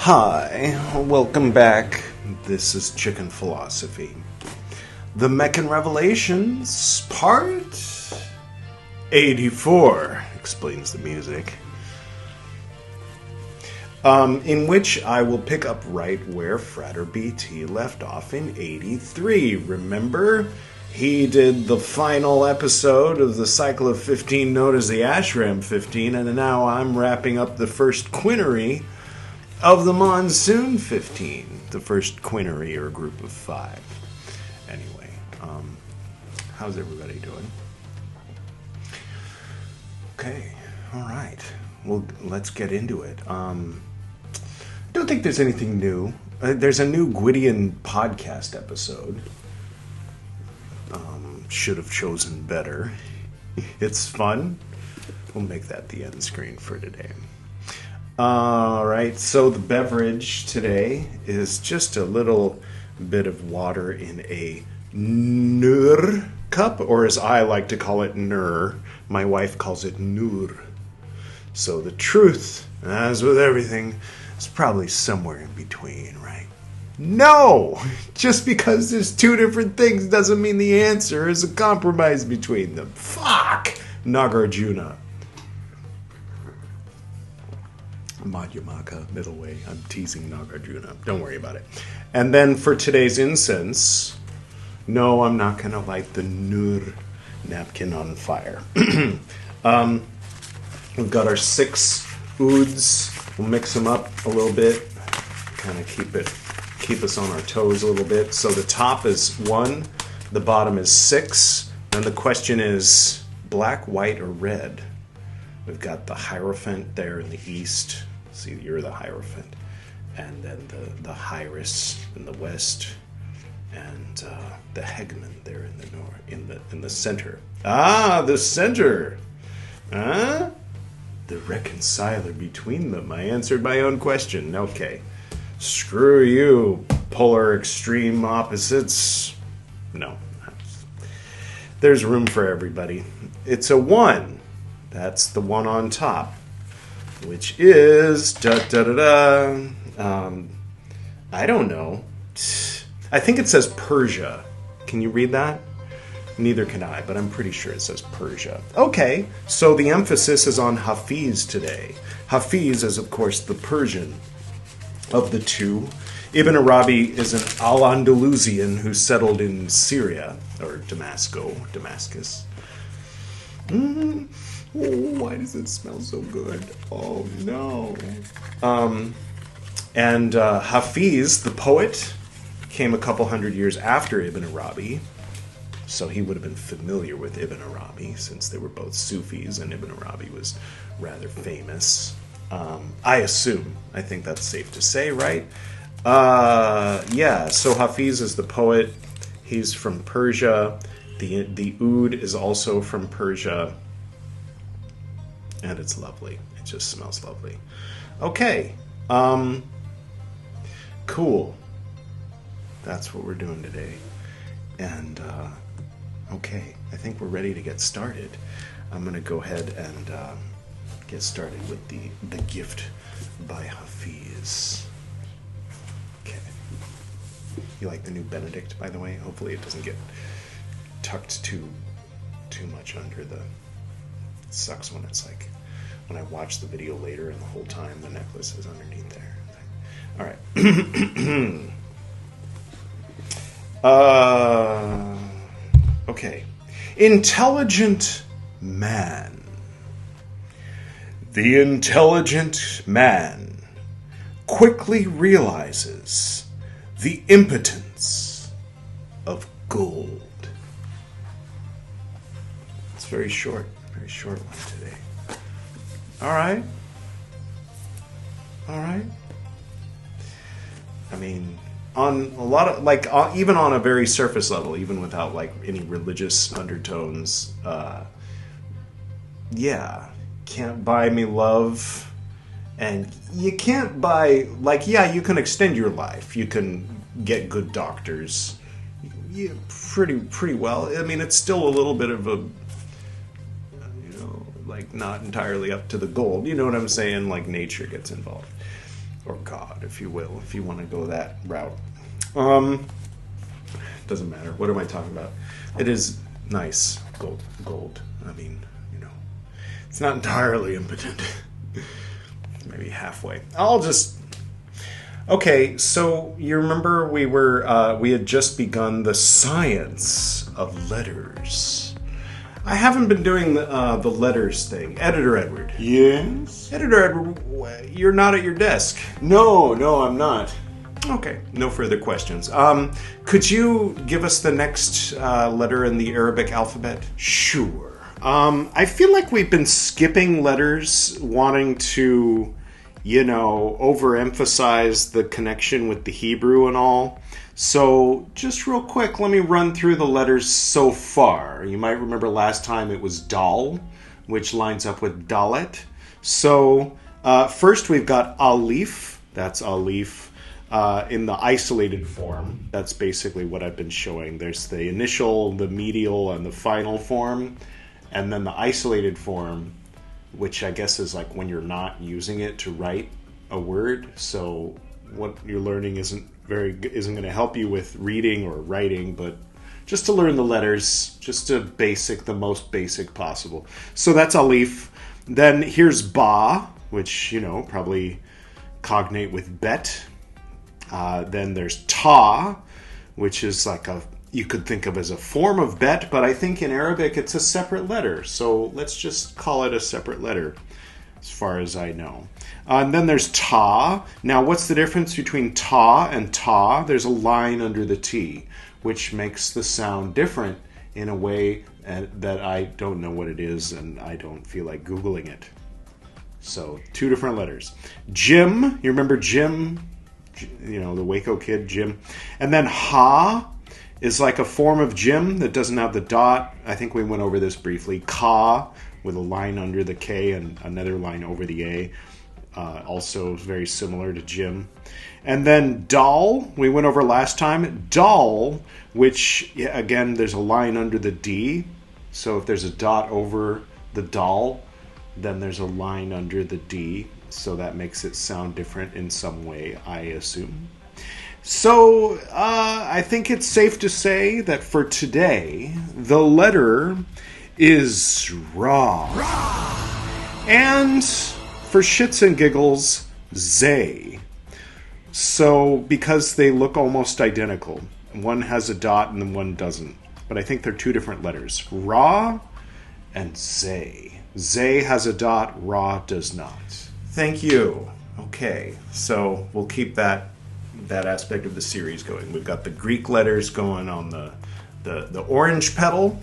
Hi, welcome back. This is Chicken Philosophy. The Meccan Revelations, part 84, explains the music. In which I will pick up right where Frater BT left off in 83. Remember, he did the final episode of the cycle of 15 known as the Ashram 15, and now I'm wrapping up the first quinary of the Monsoon 15, the first quinary or group of 5. Anyway, how's everybody doing? Okay, all right. Well, let's get into it. Don't think there's anything new. There's a new Gwydion podcast episode. Should have chosen better. It's fun. We'll make that the end screen for today. Alright, so the beverage today is just a little bit of water in a nur cup, or as I like to call it, nur. My wife calls it nur. So the truth, as with everything, is probably somewhere in between, right? No! Just because there's two different things doesn't mean the answer is a compromise between them. Fuck! Nagarjuna. Madhyamaka, middle way. I'm teasing Nagarjuna. Don't worry about it. And then for today's incense, no, I'm not going to light the nur napkin on fire. We've got our 6 ouds. We'll mix them up a little bit. Kind of keep us on our toes a little bit. So the top is 1, the bottom is 6. And the question is black, white, or red? We've got the Hierophant there in the east. See, you're the Hierophant. And then the Hieros in the west. And the Hegman there in the north, in the center. Ah, the center! Huh? The reconciler between them. I answered my own question. Okay. Screw you, polar extreme opposites. No. There's room for everybody. It's a 1. That's the one on top, which is I don't know. I think it says Persia. Can you read that? Neither can I, but I'm pretty sure it says Persia. Okay, so the emphasis is on Hafiz today. Hafiz is, of course, the Persian of the two. Ibn Arabi is an Al-Andalusian who settled in Syria, or Damascus. Oh, why does it smell so good? Oh, no. And Hafiz, the poet, came a couple hundred years after Ibn Arabi. So he would have been familiar with Ibn Arabi, since they were both Sufis, and Ibn Arabi was rather famous. I assume. I think that's safe to say, right? Yeah, so Hafiz is the poet. He's from Persia. The oud is also from Persia. And it's lovely. It just smells lovely. Okay. Cool. That's what we're doing today. And, okay. I think we're ready to get started. I'm going to go ahead and get started with the gift by Hafiz. Okay. You like the new Benedict, by the way? Hopefully it doesn't get tucked too much under the... It sucks when it's like, when I watch the video later and the whole time the necklace is underneath there. All right. Okay. Intelligent man. The intelligent man quickly realizes the impotence of gold. It's very short one today. All right. I mean, on a lot of, even on a very surface level, even without, any religious undertones, yeah, can't buy me love, and you can't buy, you can extend your life, you can get good doctors, yeah, pretty well. I mean, it's still a little bit of a, not entirely up to the gold. You know what I'm saying? Nature gets involved. or God, if you will, if you want to go that route. Doesn't matter. What am I talking about? It is nice. Gold. I mean, you know, it's not entirely impotent. Maybe halfway. Okay, so you remember we had just begun the science of letters. I haven't been doing the letters thing. Editor Edward. Yes? Editor Edward, you're not at your desk. No, I'm not. Okay, no further questions. Could you give us the next letter in the Arabic alphabet? Sure. I feel like we've been skipping letters, wanting to, overemphasize the connection with the Hebrew and all. So, just real quick, let me run through the letters so far. You might remember last time it was Dal, which lines up with Dalet. So, first we've got Alif. That's Alif. In the isolated form. That's basically what I've been showing. There's the initial, the medial, and the final form. And then the isolated form, which I guess is like when you're not using it to write a word. So what you're learning isn't going to help you with reading or writing, but just to learn the letters, just the most basic possible. So that's Alif. Then here's Ba, which, probably cognate with Bet. Then there's Ta, which is like you could think of as a form of Bet, but I think in Arabic it's a separate letter. So let's just call it a separate letter, as far as I know. And then there's Ta. Now, what's the difference between Ta and Ta? There's a line under the T, which makes the sound different in a way that I don't know what it is, and I don't feel like Googling it. So, 2 different letters. Jim, you remember Jim? The Waco kid, Jim. And then Ha is like a form of Jim that doesn't have the dot. I think we went over this briefly. Ka, with a line under the K and another line over the A. Also very similar to Jim. And then Dal, we went over last time. Dal, which, again, there's a line under the D. So if there's a dot over the Dal, then there's a line under the D. So that makes it sound different in some way, I assume. So I think it's safe to say that for today, the letter is Ra. And for shits and giggles, Zay. So because they look almost identical. One has a dot and then one doesn't. But I think they're 2 different letters. Ra and Zay. Zay has a dot, Ra does not. Thank you. Okay, so we'll keep that aspect of the series going. We've got the Greek letters going on the orange petal,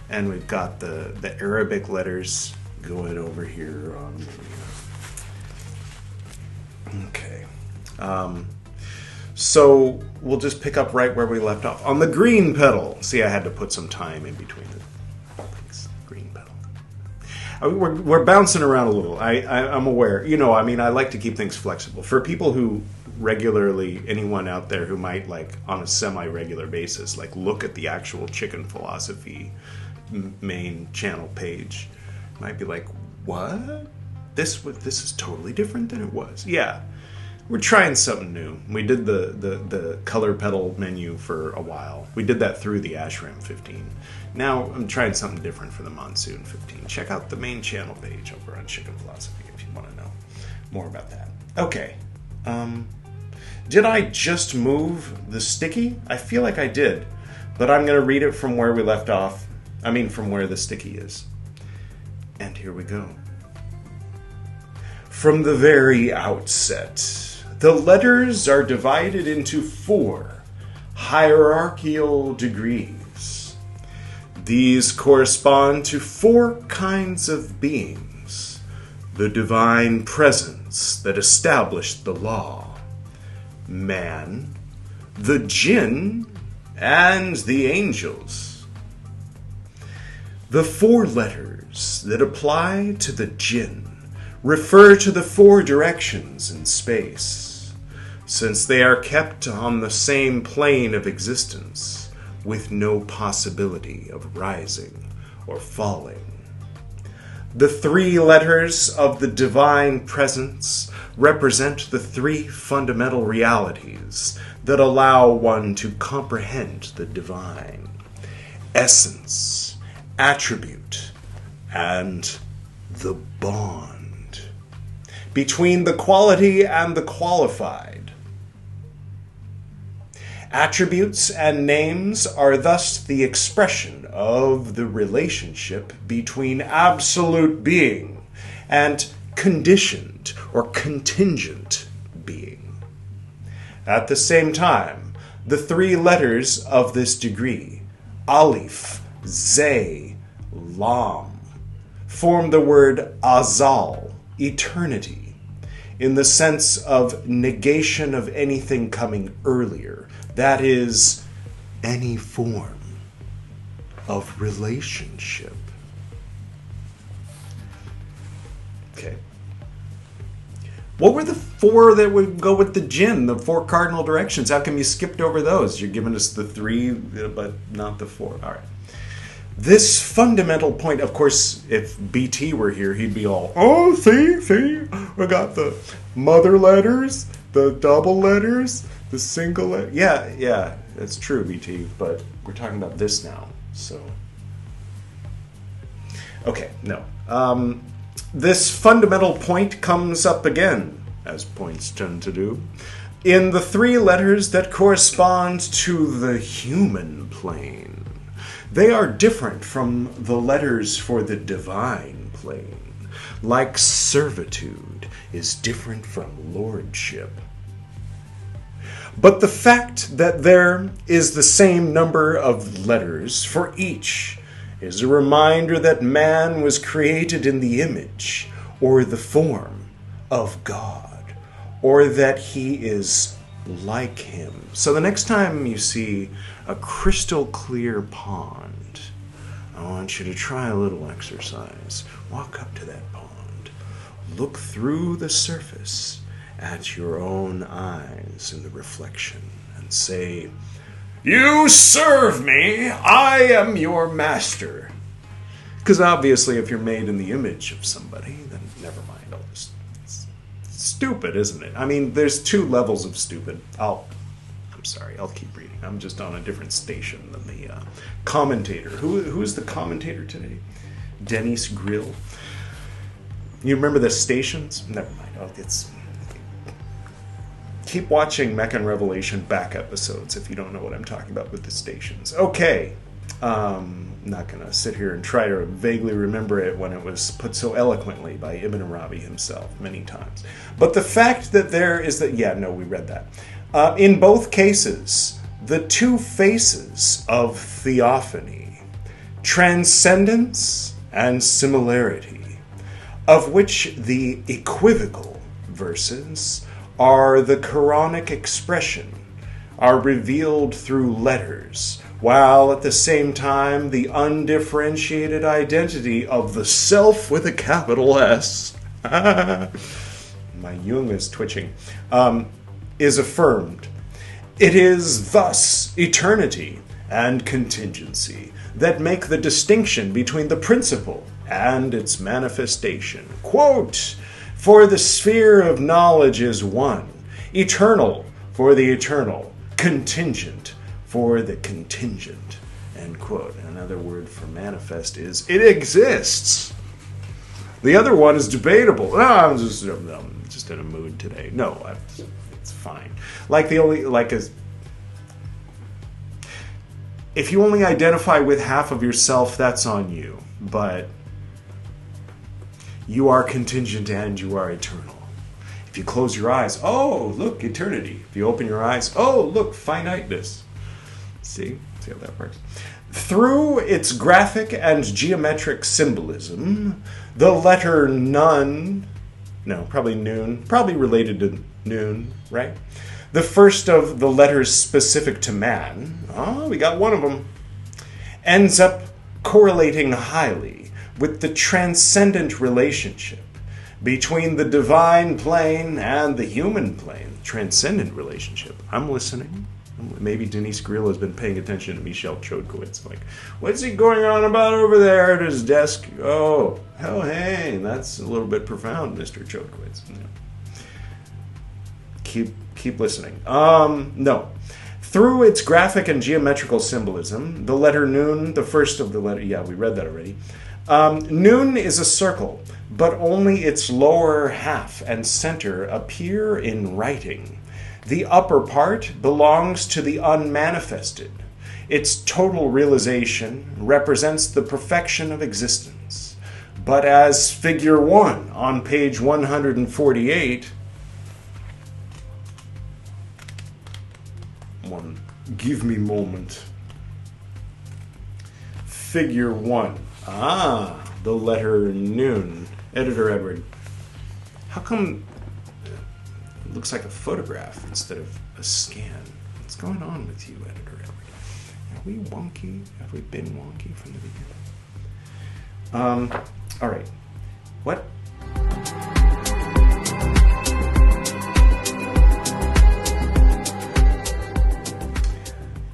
and we've got the Arabic letters going over here on okay. So we'll just pick up right where we left off. On the green petal. See, I had to put some time in between the things. Green petal. We're bouncing around a little. I'm aware. I like to keep things flexible. For people who regularly, anyone out there who might, on a semi-regular basis, look at the actual Chicken Philosophy main channel page, might be like, what? This is totally different than it was. Yeah. We're trying something new. We did the color pedal menu for a while. We did that through the Ashram 15. Now I'm trying something different for the Monsoon 15. Check out the main channel page over on Chicken Philosophy if you want to know more about that. Okay. Did I just move the sticky? I feel like I did. But I'm going to read it from where we left off. From where the sticky is. And here we go. From the very outset, the letters are divided into 4 hierarchical degrees. These correspond to 4 kinds of beings. The divine presence that established the law. Man, the jinn, and the angels. The 4 letters that apply to the jinn refer to the 4 directions in space, since they are kept on the same plane of existence, with no possibility of rising or falling. The 3 letters of the divine presence represent the three fundamental realities that allow one to comprehend the divine: essence, attribute, and the bond between the quality and the qualified. Attributes and names are thus the expression of the relationship between absolute being and conditioned or contingent being. At the same time, the three letters of this degree, Aleph, Zay, Lam, form the word Azal, eternity, in the sense of negation of anything coming earlier, that is, any form of relationship. Okay. What were the four that would go with the jinn, the four cardinal directions? How come you skipped over those? You're giving us the three, but not the four. All right. This fundamental point, of course, if BT were here, he'd be all, oh, see, we got the mother letters, the double letters, the single letter. Yeah, that's true, BT, but we're talking about this now, so. Okay, no. This fundamental point comes up again, as points tend to do, in the three letters that correspond to the human plane. They are different from the letters for the divine plane, like servitude is different from lordship. But the fact that there is the same number of letters for each is a reminder that man was created in the image or the form of God, or that he is like him. So the next time you see a crystal clear pond, I want you to try a little exercise. Walk up to that pond. Look through the surface at your own eyes in the reflection and say, "You serve me, I am your master." Because obviously if you're made in the image of somebody, then never mind all this. It's stupid, isn't it? I mean, there's two levels of stupid. I'm sorry, I'll keep reading. I'm just on a different station than the commentator. Who is the commentator today? Dennis Grill. You remember the stations? Never mind. Keep watching Meccan Revelation back episodes if you don't know what I'm talking about with the stations. Okay. I'm not going to sit here and try to vaguely remember it when it was put so eloquently by Ibn Arabi himself many times. But the fact that there is that, we read that. In both cases, the two faces of theophany, transcendence and similarity, of which the equivocal verses are the Quranic expression, are revealed through letters, while at the same time the undifferentiated identity of the self with a capital S, my Jung is twitching, is affirmed. It is thus eternity and contingency that make the distinction between the principle and its manifestation. Quote, "For the sphere of knowledge is one, eternal for the eternal, contingent for the contingent." End quote. Another word for manifest is it exists. The other one is debatable. I'm just in a mood today. No, it's fine. If you only identify with half of yourself, that's on you. But you are contingent and you are eternal. If you close your eyes, oh, look, eternity. If you open your eyes, oh, look, finiteness. See how that works? Through its graphic and geometric symbolism, the letter noon, probably related to noon, right? The first of the letters specific to man, we got one of them, ends up correlating highly with the transcendent relationship between the divine plane and the human plane. Transcendent relationship. I'm listening. Maybe Denise Grill has been paying attention to Michel Chodkowitz. Like, what's he going on about over there at his desk? Oh, hey, that's a little bit profound, Mr. Chodkowitz. keep listening. No. Through its graphic and geometrical symbolism, the letter Nun, the first of the letter... Yeah, we read that already. Nun is a circle, but only its lower half and center appear in writing. The upper part belongs to the unmanifested. Its total realization represents the perfection of existence. But as figure 1 on page 148... Give me a moment. Figure 1. The letter Nun. Editor Edward. How come it looks like a photograph instead of a scan? What's going on with you, Editor Edward? Are we wonky? Have we been wonky from the beginning? All right. What?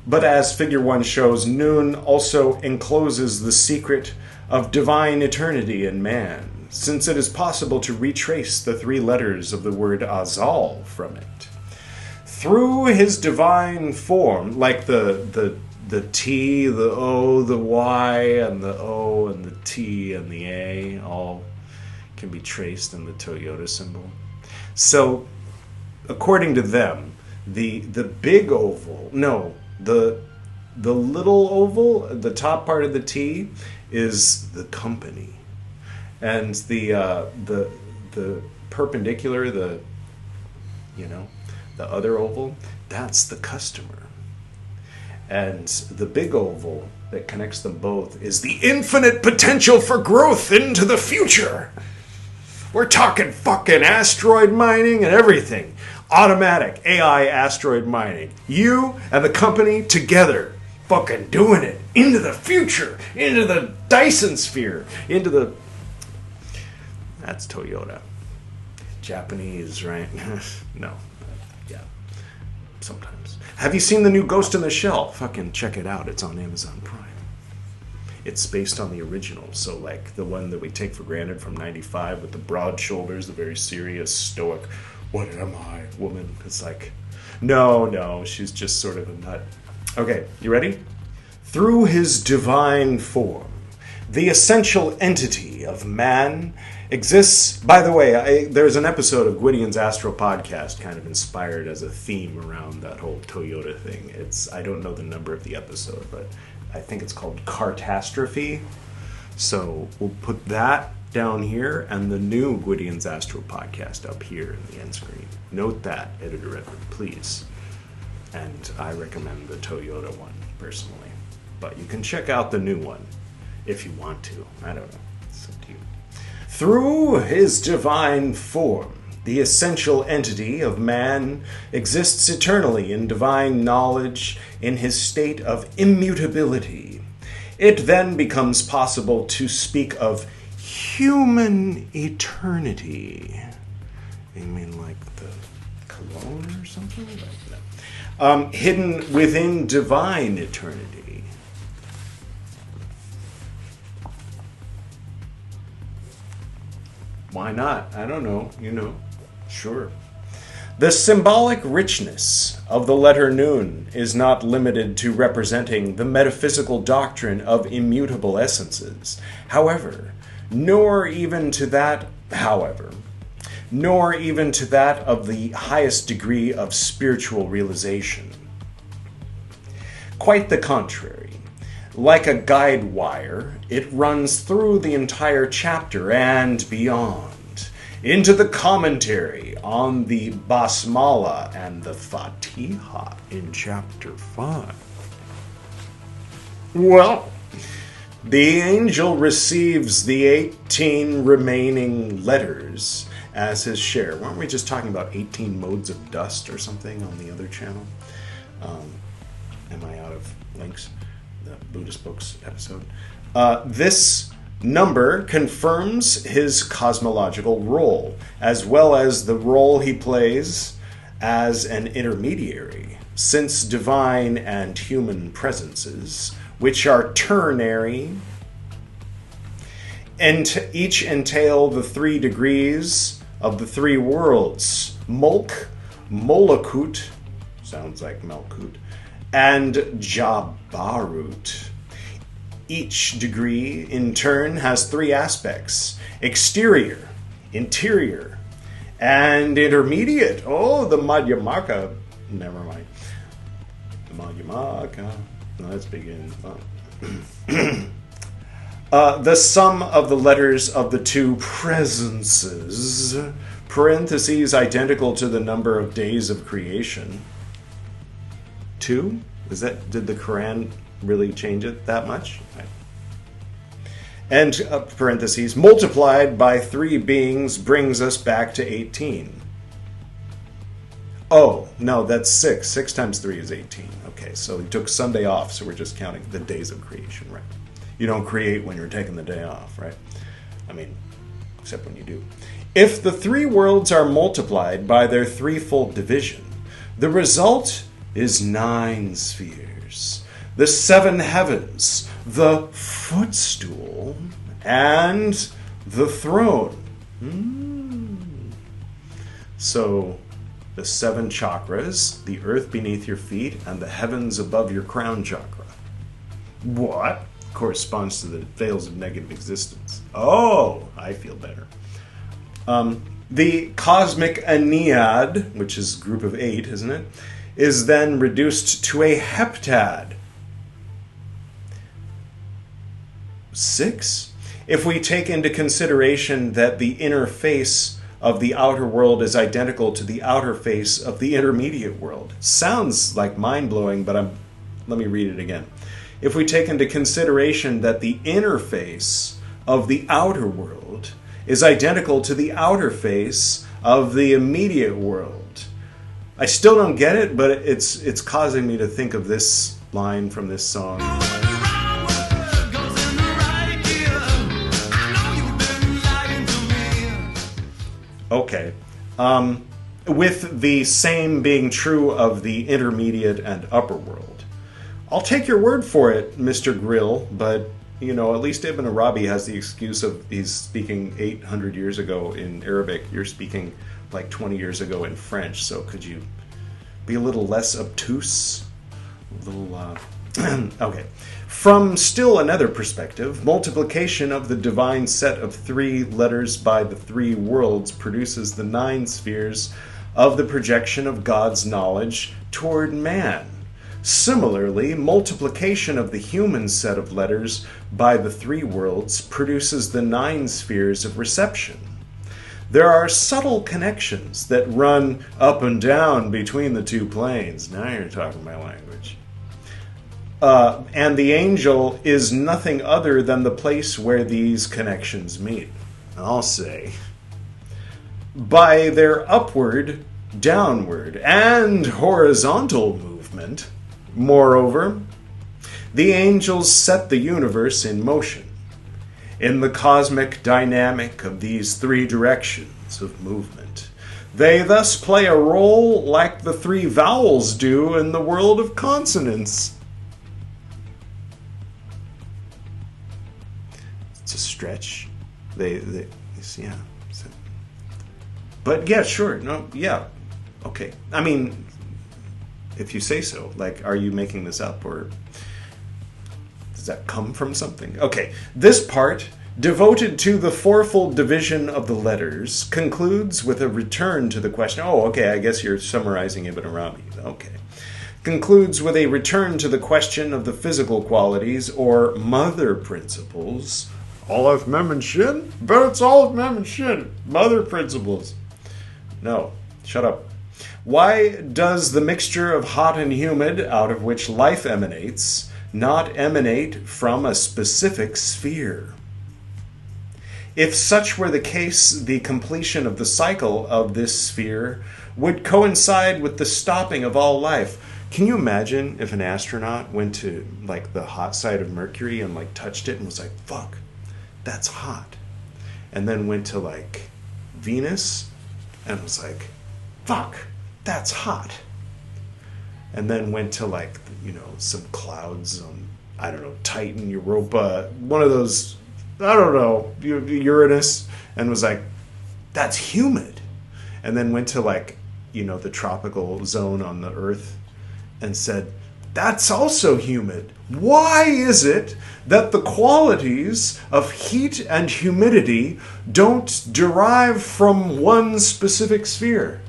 But as figure 1 shows, Nun also encloses the secret of divine eternity in man, since it is possible to retrace the 3 letters of the word Azal from it. Through his divine form, like the T, the O, the Y, and the O, and the T, and the A, all can be traced in the Toyota symbol. So, according to them, the big oval, no, the little oval, the top part of the T, is the company, and the perpendicular, the other oval, that's the customer, and the big oval that connects them both is the infinite potential for growth into the future. We're talking fucking asteroid mining and everything. Automatic AI asteroid mining. You and the company together. Fucking doing it. Into the future. Into the Dyson sphere. Into the... That's Toyota. Japanese, right? No. Yeah. Sometimes. Have you seen the new Ghost in the Shell? Fucking check it out. It's on Amazon Prime. It's based on the original. So, like, the one that we take for granted from 95 with the broad shoulders, the very serious, stoic... What am I, woman? It's like, no, she's just sort of a nut. Okay, you ready? Through his divine form, the essential entity of man exists... By the way, there's an episode of Gwydion's Astro Podcast kind of inspired as a theme around that whole Toyota thing. I don't know the number of the episode, but I think it's called Cartastrophe. So we'll put that down here, and the new Gwydion's Astro Podcast up here in the end screen. Note that, Editor Edward, please. And I recommend the Toyota one, personally. But you can check out the new one, if you want to. I don't know. It's up to you. Through his divine form, the essential entity of man exists eternally in divine knowledge in his state of immutability. It then becomes possible to speak of human eternity. You mean like the cologne or something like that? Hidden within divine eternity. Why not? I don't know. Sure. The symbolic richness of the letter Nun is not limited to representing the metaphysical doctrine of immutable essences. However, nor even to that of the highest degree of spiritual realization. Quite the contrary. Like a guide wire, it runs through the entire chapter and beyond, into the commentary on the Basmala and the Fatiha in chapter 5. Well, the angel receives the 18 remaining letters as his share. Weren't we just talking about 18 modes of dust or something on the other channel? Am I out of links? The Buddhist Books episode. This number confirms his cosmological role, as well as the role he plays as an intermediary, since divine and human presences, which are ternary, and each entail the 3 degrees of the 3 worlds: Mulk, Molekut, sounds like Malkut, and Jabarut. Each degree, in turn, has three aspects: exterior, interior, and intermediate. Oh, the Madhyamaka. Never mind. The Madhyamaka. Let's begin. The sum of the letters of the two presences, parentheses identical to the number of days of creation. 2? Did the Quran really change it that much? And parentheses, multiplied by 3 beings brings us back to 18. Oh, no, that's 6. 6 times 3 is 18. Okay, so he took Sunday off, so we're just counting the days of creation, right? You don't create when you're taking the day off, right? I mean, except when you do. If the 3 worlds are multiplied by their threefold division, the result is 9 spheres, the 7 heavens, the footstool, and the throne. So the 7 chakras, the earth beneath your feet, and the heavens above your crown chakra. What? Corresponds to the veils of negative existence. Oh, I feel better. The cosmic Aenead, which is a group of 8, isn't it, is then reduced to a heptad. 6? If we take into consideration that the inner face of the outer world is identical to the outer face of the intermediate world. Sounds like mind-blowing, but let me read it again. If we take into consideration that the inner face of the outer world is identical to the outer face of the immediate world. I still don't get it, but it's causing me to think of this line from this song. Okay. With the same being true of the intermediate and upper world. I'll take your word for it, Mr. Grill, but, at least Ibn Arabi has the excuse of he's speaking 800 years ago in Arabic. You're speaking like 20 years ago in French, so could you be a little less obtuse? Okay. From still another perspective, multiplication of the divine set of 3 letters by the 3 worlds produces the 9 spheres of the projection of God's knowledge toward man. Similarly, multiplication of the human set of letters by the 3 worlds produces the 9 spheres of reception. There are subtle connections that run up and down between the 2 planes. Now you're talking my language. And the angel is nothing other than the place where these connections meet. I'll say, by their upward, downward, and horizontal movement, moreover, the angels set the universe in motion. In the cosmic dynamic of these 3 directions of movement, they thus play a role like the 3 vowels do in the world of consonants. It's a stretch. Yeah. But yeah, sure. No, yeah. Okay. I mean, if you say so. Like, are you making this up, or does that come from something? Okay. This part, devoted to the fourfold division of the letters, concludes with a return to the question. Oh, okay. I guess you're summarizing Ibn Arabi. Okay. Concludes with a return to the question of the physical qualities, or mother principles. Aleph Mem and Shin? But it's Aleph Mem and Shin. Mother principles. No. Shut up. Why does the mixture of hot and humid, out of which life emanates, not emanate from a specific sphere? If such were the case, the completion of the cycle of this sphere would coincide with the stopping of all life. Can you imagine if an astronaut went to like the hot side of Mercury and like touched it and was like, fuck, that's hot. And then went to like Venus and was like, fuck, that's hot. And then went to like, you know, some clouds on, I don't know, Titan, Europa, one of those, I don't know, Uranus, and was like, that's humid. And then went to like the tropical zone on the Earth and said, that's also humid. Why is it that the qualities of heat and humidity don't derive from one specific sphere?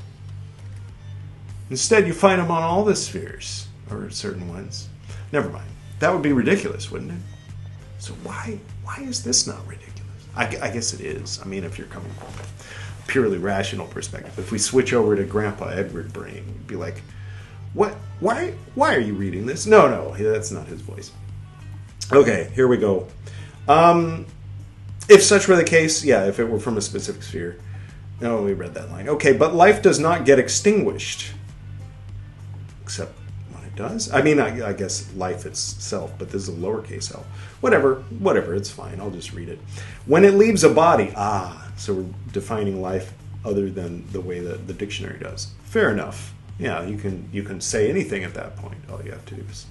Instead, you find them on all the spheres, or certain ones. Never mind. That would be ridiculous, wouldn't it? So why is this not ridiculous? I guess it is. I mean, if you're coming from a purely rational perspective. If we switch over to Grandpa Edward brain, you'd be like, what? Why are you reading this? No, that's not his voice. Okay, here we go. If such were the case, if it were from a specific sphere. No, we read that line. Okay, but life does not get extinguished. Except when it does. I mean, I guess life itself, but this is a lowercase l. Whatever, it's fine. I'll just read it. When it leaves a body, so we're defining life other than the way that the dictionary does. Fair enough. Yeah, you can say anything at that point. All you have to do is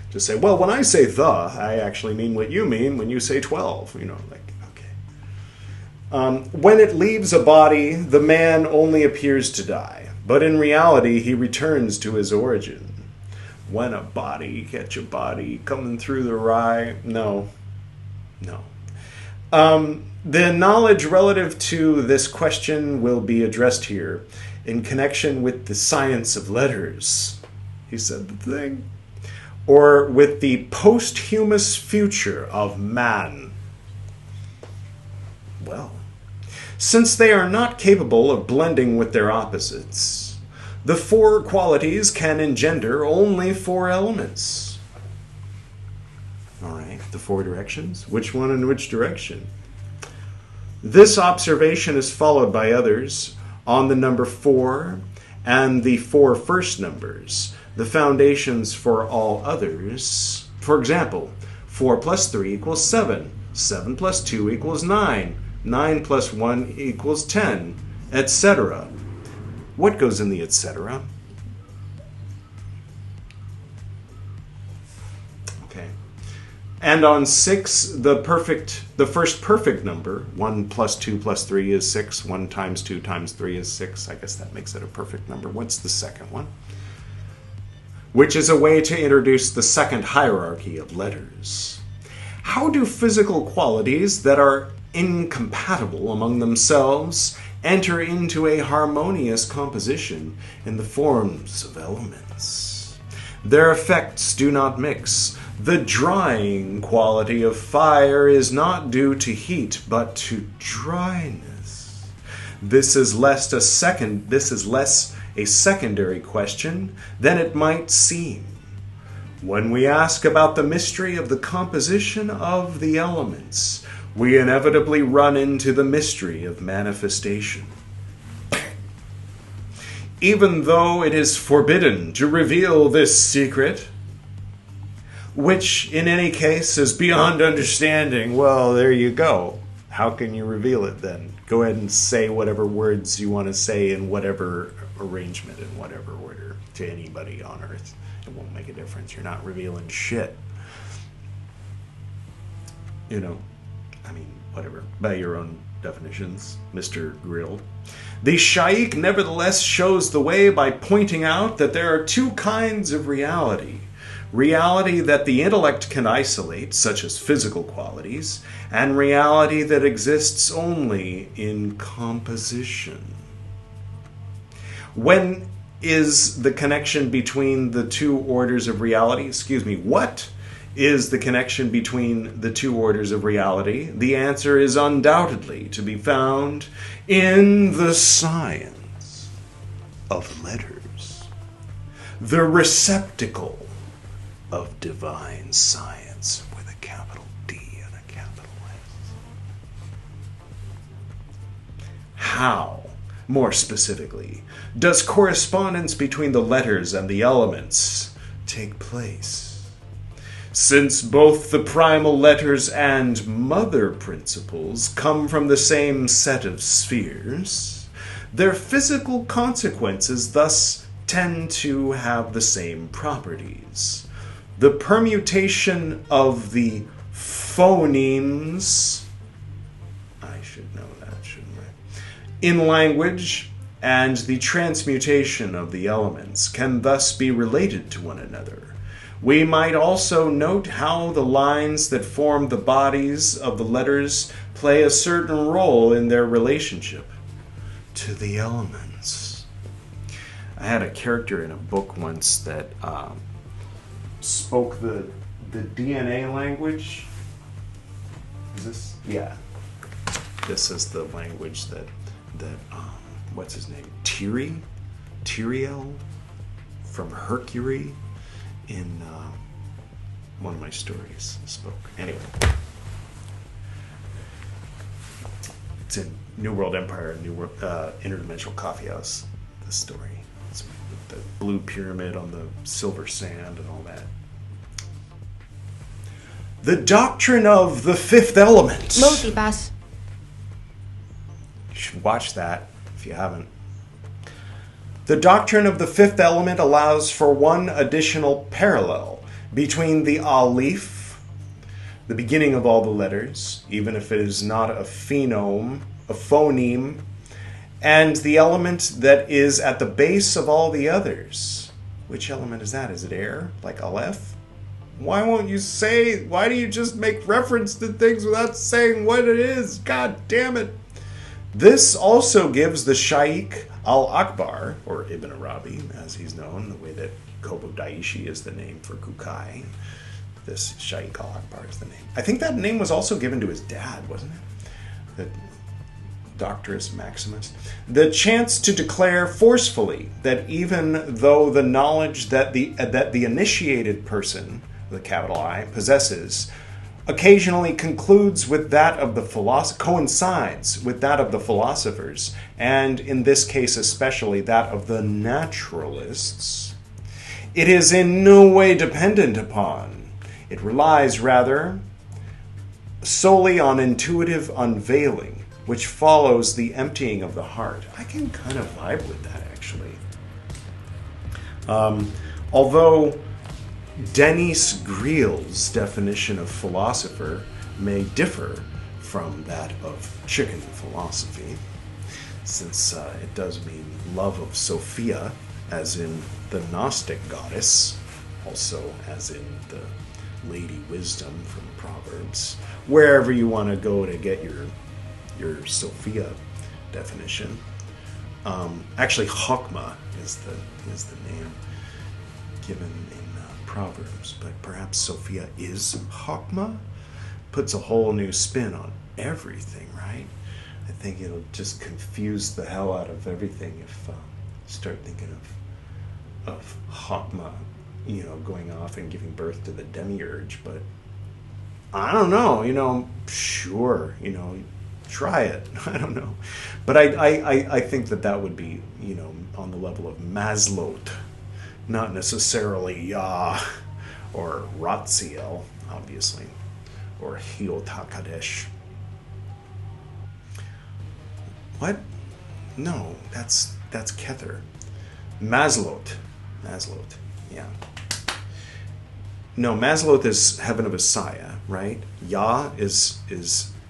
just say, well, when I say the, I actually mean what you mean when you say 12. Okay. When it leaves a body, the man only appears to die. But in reality, he returns to his origin. When a body catch a body coming through the rye. No. The knowledge relative to this question will be addressed here in connection with the science of letters. He said the thing. Or with the posthumous future of man. Well, since they are not capable of blending with their opposites, the four qualities can engender only four elements. All right, the four directions. Which one in which direction? This observation is followed by others on the number 4 and the 4 first numbers, the foundations for all others. For example, 4 plus 3 equals 7, 7 plus 2 equals 9, 9 plus 1 equals 10, etc. What goes in the etc.? Okay. And on 6, the first perfect number, 1 plus 2 plus 3 is 6, 1 times 2 times 3 is 6. I guess that makes it a perfect number. What's the second one? Which is a way to introduce the second hierarchy of letters. How do physical qualities that are incompatible among themselves enter into a harmonious composition in the forms of elements? Their effects do not mix. The drying quality of fire is not due to heat, but to dryness. This is less a secondary question than it might seem. When we ask about the mystery of the composition of the elements, we inevitably run into the mystery of manifestation. Even though it is forbidden to reveal this secret, which in any case is beyond understanding, well, there you go. How can you reveal it then? Go ahead and say whatever words you want to say in whatever arrangement, in whatever order, to anybody on Earth. It won't make a difference. You're not revealing shit. Whatever. By your own definitions, Mr. Grilled. The Shaikh nevertheless shows the way by pointing out that there are two kinds of reality. Reality that the intellect can isolate, such as physical qualities, and reality that exists only in composition. When is the connection between the two orders of reality? What is the connection between the two orders of reality? The answer is undoubtedly to be found in the science of letters, the receptacle of divine science with a capital D and a capital S. How, more specifically, does correspondence between the letters and the elements take place? Since both the primal letters and mother principles come from the same set of spheres, their physical consequences thus tend to have the same properties. The permutation of the phonemes, I should know that, shouldn't I? In language and the transmutation of the elements can thus be related to one another. We might also note how the lines that form the bodies of the letters play a certain role in their relationship to the elements. I had a character in a book once that spoke the DNA language. Is this? Yeah. This is the language that what's his name? Tyrael from Hercule in one of my stories spoke. Anyway. It's in New World Empire, New World Interdimensional Coffee House, the story. It's with the blue pyramid on the silver sand and all that. The doctrine of the fifth element. Multipass. You should watch that if you haven't. The doctrine of the fifth element allows for one additional parallel between the Aleph, the beginning of all the letters, even if it is not a phoneme, and the element that is at the base of all the others. Which element is that? Is it air, like Aleph? Why do you just make reference to things without saying what it is? God damn it. This also gives the Shaykh al-Akbar, or Ibn Arabi, as he's known, the way that Kobo Daishi is the name for Kukai. This Shaykh al-Akbar is the name. I think that name was also given to his dad, wasn't it? The Doctorus Maximus. The chance to declare forcefully that even though the knowledge that the initiated person, the capital I, possesses, occasionally coincides with that of the philosophers, and in this case especially that of the naturalists, it is in no way dependent upon. It relies rather solely on intuitive unveiling, which follows the emptying of the heart. I can kind of vibe with that, actually. Although Denis Grill's definition of philosopher may differ from that of chicken philosophy, since it does mean love of Sophia, as in the Gnostic goddess, also as in the Lady Wisdom from Proverbs, wherever you want to go to get your Sophia definition. Actually, Chokmah is the name given in Proverbs, but perhaps Sophia is Chokmah? Puts a whole new spin on everything, right? I think it'll just confuse the hell out of everything if you start thinking of Chokmah, going off and giving birth to the demiurge. But I don't know, sure, try it. I don't know. But I think that would be, on the level of Maslowt, not necessarily Yah or Ratziel, obviously, or Hiotakadesh. What? No, that's Kether. Maslowt, yeah. No, Maslowt is heaven of Messiah, right? Yah is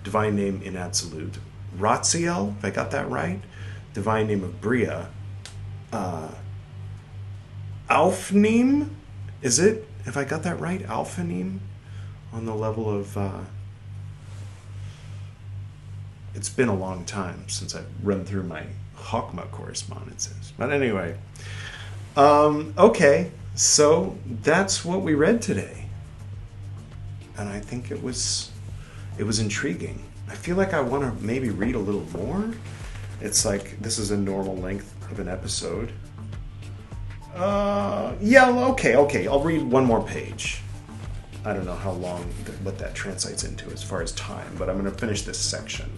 divine name in absolute. Ratziel, if I got that right, divine name of Bria. Alphanim, is it? If I got that right, Alphanim, on the level of. It's been a long time since I've run through my Chokmah correspondences, but anyway. Okay, so that's what we read today, and I think it was intriguing. I feel like I want to maybe read a little more. It's like this is a normal length of an episode. Okay. I'll read one more page. I don't know how long, what that translates into as far as time, but I'm going to finish this section.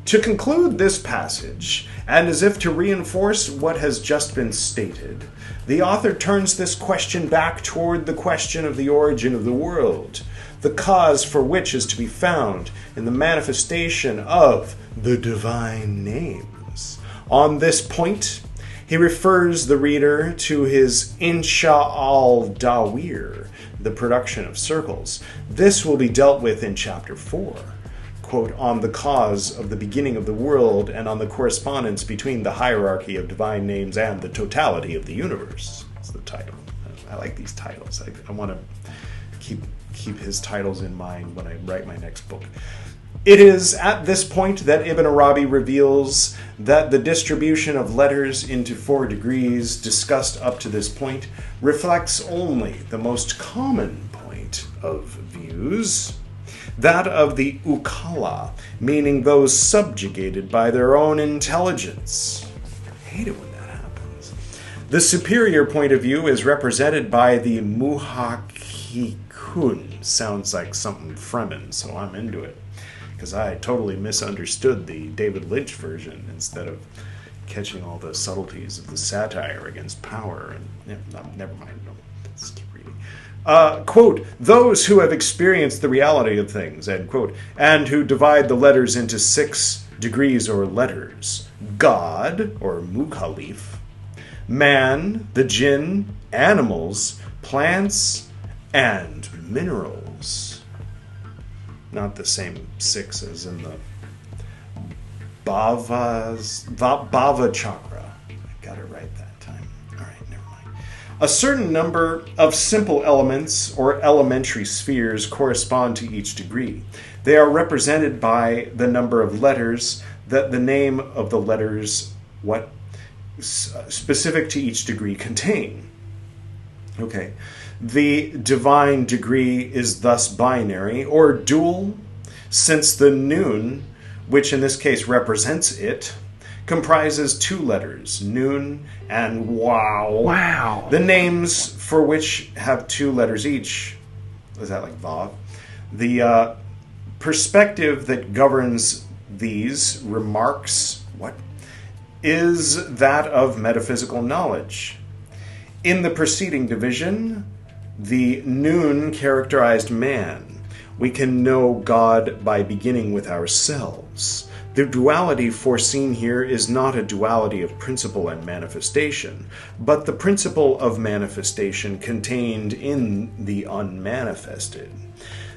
To conclude this passage, and as if to reinforce what has just been stated, the author turns this question back toward the question of the origin of the world, the cause for which is to be found in the manifestation of the divine names. On this point, he refers the reader to his Insha al-Dawir, the production of circles. This will be dealt with in chapter 4. quote, on the cause of the beginning of the world and on the correspondence between the hierarchy of divine names and the totality of the universe. That's the title. I like these titles. I want to keep his titles in mind when I write my next book. It is at this point that Ibn Arabi reveals that the distribution of letters into 4 degrees discussed up to this point reflects only the most common point of views, that of the ukala, meaning those subjugated by their own intelligence. I hate it when that happens. The superior point of view is represented by the muhakkikun. Sounds like something Fremen, so I'm into it. Because I totally misunderstood the David Lynch version instead of catching all the subtleties of the satire against power. And never mind. No, let's keep reading. Quote, those who have experienced the reality of things, end quote, and who divide the letters into 6 degrees or letters. God, or Mukhalif, man, the jinn, animals, plants, and minerals. Not the same 6 as in the Bhava chakra. I got it right that time. All right, never mind. A certain number of simple elements or elementary spheres correspond to each degree. They are represented by the number of letters that the name of the letters specific to each degree contain. Okay. The divine degree is thus binary or dual, since the Nun, which in this case represents it, comprises 2 letters, Nun and Wow. Wow. The names for which have 2 letters each. Is that like Vav? The perspective that governs these remarks, is that of metaphysical knowledge. In the preceding division, the Nun characterized man. We can know God by beginning with ourselves. The duality foreseen here is not a duality of principle and manifestation, but the principle of manifestation contained in the unmanifested.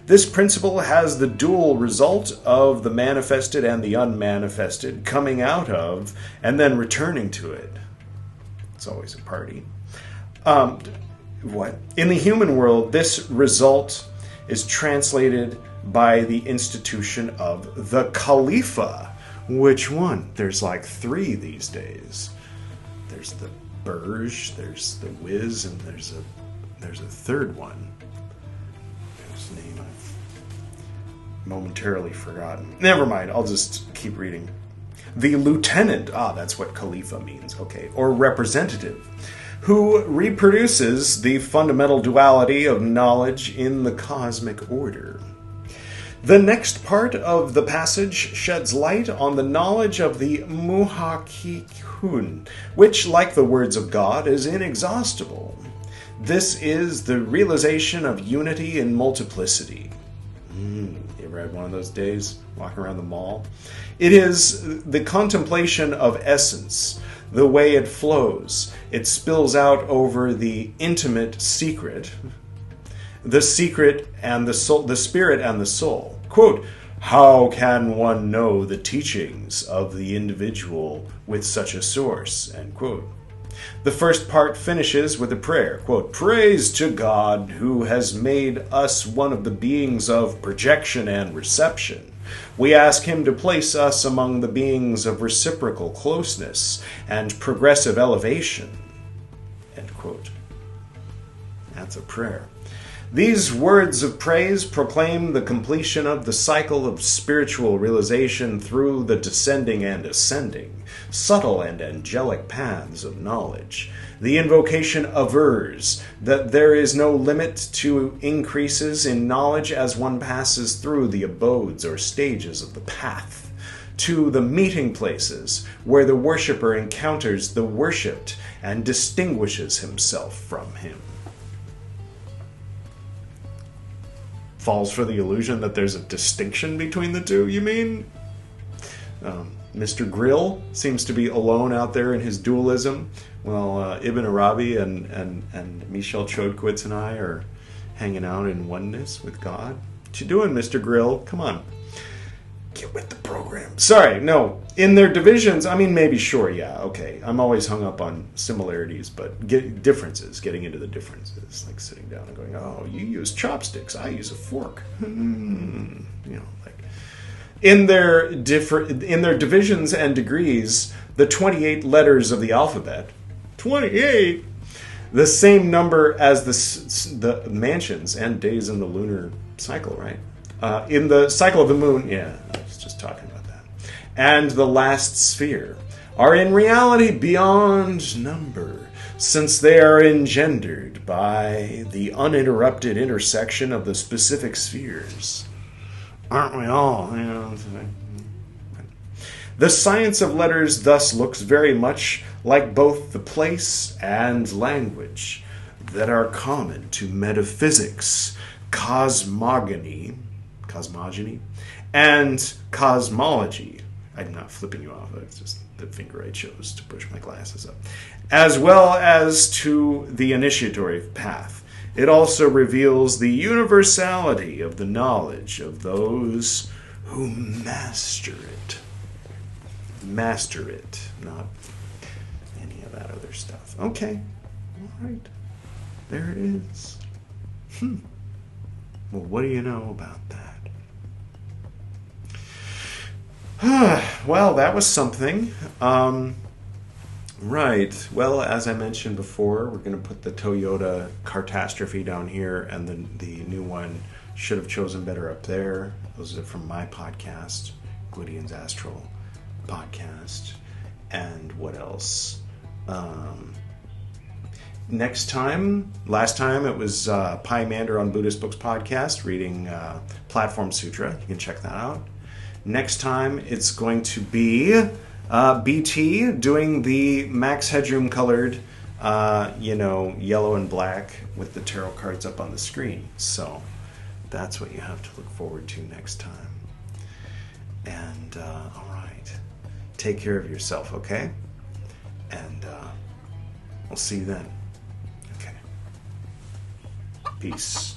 This principle has the dual result of the manifested and the unmanifested coming out of and then returning to it. It's always a party. In the human world, this result is translated by the institution of the Khalifa. Which one? There's like 3 these days. There's the Burj, there's the Wiz, and there's a 3rd one. Whose name I've momentarily forgotten. Never mind, I'll just keep reading. The lieutenant, that's what Khalifa means, okay, or representative, who reproduces the fundamental duality of knowledge in the cosmic order. The next part of the passage sheds light on the knowledge of the Muhakkikun, which, like the words of God, is inexhaustible. This is the realization of unity in multiplicity. You ever had one of those days, walking around the mall? It is the contemplation of essence, the way it flows. It spills out over the intimate secret, the secret and the soul, the spirit and the soul. Quote, how can one know the teachings of the individual with such a source? End quote. The first part finishes with a prayer. Quote, praise to God who has made us one of the beings of projection and reception. We ask him to place us among the beings of reciprocal closeness and progressive elevation. End quote. That's a prayer. These words of praise proclaim the completion of the cycle of spiritual realization through the descending and ascending, subtle and angelic paths of knowledge. The invocation avers that there is no limit to increases in knowledge as one passes through the abodes or stages of the path, to the meeting places where the worshipper encounters the worshipped and distinguishes himself from him. Falls for the illusion that there's a distinction between the two, you mean? Mr. Grill seems to be alone out there in his dualism, while Ibn Arabi and Michel Chodkowitz and I are hanging out in oneness with God. What you doing, Mr. Grill? Come on. Get with the program. Sorry, no. In their divisions, I mean, maybe, sure, yeah, okay. I'm always hung up on similarities, but differences, getting into the differences, like sitting down and going, oh, you use chopsticks, I use a fork. Like in their divisions and degrees, the 28 letters of the alphabet, 28, the same number as the mansions and days in the lunar cycle, right? In the cycle of the moon, yeah, I was just talking about that, and the last sphere are in reality beyond number, since they are engendered by the uninterrupted intersection of the specific spheres. Aren't we all? The science of letters thus looks very much like both the place and language that are common to metaphysics, cosmogony, and cosmology. I'm not flipping you off, it's just the finger I chose to push my glasses up. As well as to the initiatory path. It also reveals the universality of the knowledge of those who master it. Master it, not any of that other stuff. Okay, all right. There it is. Well, what do you know about that? Well, that was something. Right. Well, as I mentioned before, we're going to put the Toyota Catastrophe down here, and the new one, Should Have Chosen Better, up there. Those are from my podcast, Gwydion's Astral Podcast. And what else? Next time, last time it was Pymander on Buddhist Books Podcast, reading Platform Sutra. You can check that out. Next time, it's going to be BT doing the Max Headroom colored, yellow and black with the tarot cards up on the screen. So that's what you have to look forward to next time. And, all right. Take care of yourself, okay? And we'll see you then. Okay. Peace.